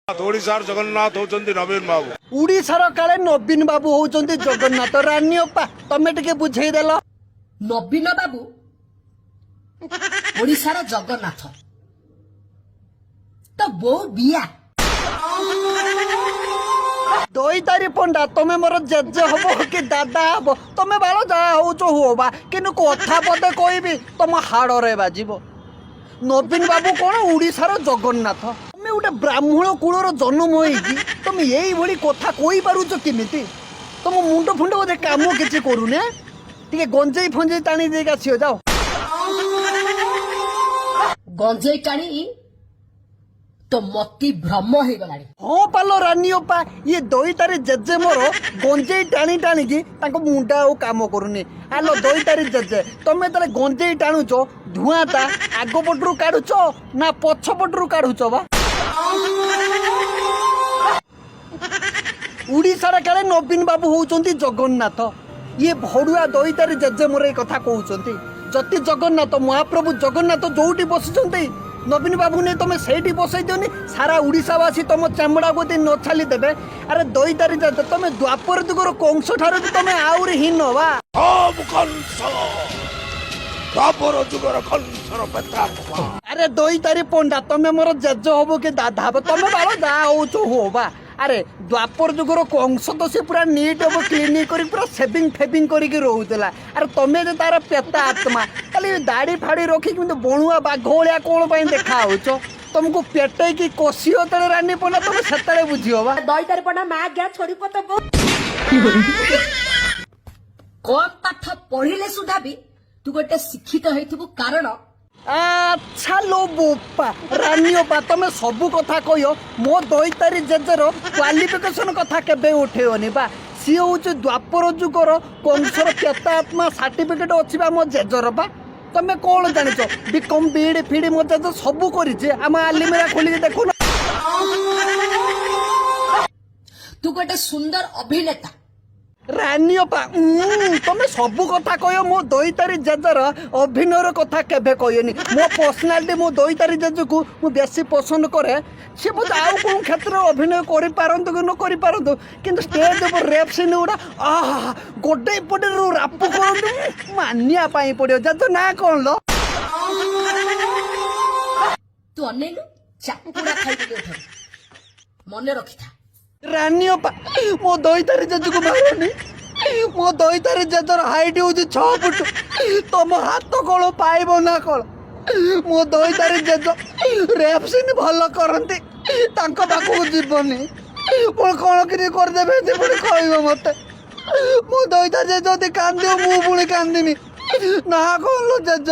ओडिशार जगन्नाथ होचंदी नवीन बाबू। उड़ीसार काले नवीन बाबू होउचंती जगन्नाथ रानी अप्पा तमे टिके बुझेई देलो। नवीन बाबू ओडिशार जगन्नाथ तो बो बिया दोईतारी पंडा तमे मोर जेजे हबो कि दादा हबो तमे बालो जा होचो हुओबा किनु कथा पदे कहबी तम हाड़रे बाजिबो। नवीन बाबू कोन उड़ीसार जगन्नाथ तमे उटे ब्राह्मण कुलर जन्म होइकी तमे एई भली कथा कहि पारुचो किमिति तम मुंड फुंड बोधे काम किछि करूने टिके गंजेई फंजेई टाणी देगा छियो जाओ गंजेई टाणी तो मती भ्रम हो गलानी। हाँ पालो रानी ओपा ये दोईतारी जेजे मोर गंजेई टाणी टाणी की ताको मुंडा और काम करूनी। आलो दोईतारी जेजे तमे तले गंजेई टाणुचो धुआंता आगो पटरू काढुचो ना पछ पटरू काढुचो बा। उड़ीसार काले नवीन बाबू होउचंती जगन्नाथ ये भड़ुआ दोईतारी जेजे मोर ए कथा कहउचंती जति जगन्नाथ महाप्रभु जगन्नाथ जोउटी बसुचंती नवीन बाबू ने तुम से बसई दियोनी सारा उड़ीसावासी तुम चामड़ा को न छाली देवे। अरे दोईतारी जेजे तुम द्वापर जुगर कंस ठारू तुम आउरी हीन बा। अरे दोईतारी पंडा तुम मोर जेज हबो कि दादा हबो तुम बालो दा होचो हो बा। अरे द्वापर जुगर कंस तो से पूरा नीट हम क्लीन कर पूरा सेविंग फेविंग करके रोला। अरे तुम्हें जो तार पेता आत्मा खाली दाढ़ी फाड़ी रखी बणुआ बाघ भलिया कौन पाई देखा तुमको पेटे की कोशियो तले रानी पड़ा तुम से बुझियो बा। दईतारी पंडा मा गया छोड़ी पतो कम पाठ पढ़िले सुधा भी तू गोटे शिक्षित होइथिबु कारण अच्छा लो बोपा रानी ओपा तुम सबू कथा कह मो दोईतारी जेजर क्वालिफिकेशन कथा केबे उठेओनी बा। सी हूँ द्वापर जुगर कंसर पेता आत्मा सर्टिफिकेट अच्छी मो जेजर बा। तुम कौन जानिच बिकम बीड फिड मो जेज सबू करी आम आलिमेरा खोलिक देखुन। तू गोटे सुंदर अभिनेता रानी ओपा तुम सबू कथा कह मो दोईतारी जेजर अभिनयर कथा केबे कहनी। मो पर्सनालिटी मो दोईतारी जेज को मु बेसी पसंद करे सी बोधे आउ कौन क्षेत्र अभिनय कर पारतु कि न कर पारतु किंतु स्टेज ऊपर रेप सीन गुड़ा गोटे पटे राप कर मानिया पड़ो जेज ना कौन लो तू अनेलु चापुड़ा खाई मन रखी था। रानी ओपा मो दोईतारी जेज को मारनी मो दोईतारी जेजर हाइट हूँ 6 फुट तुम हाथ कल पाइब ना कल मो दोईतारी जेज रेप सीन भल करती पाखक जीवनी पुणी कौन कि करदेवे पुणी कह मत मो दोईतारी जेज कांद मु पुणी कांदिनी ना कौन लो जेज।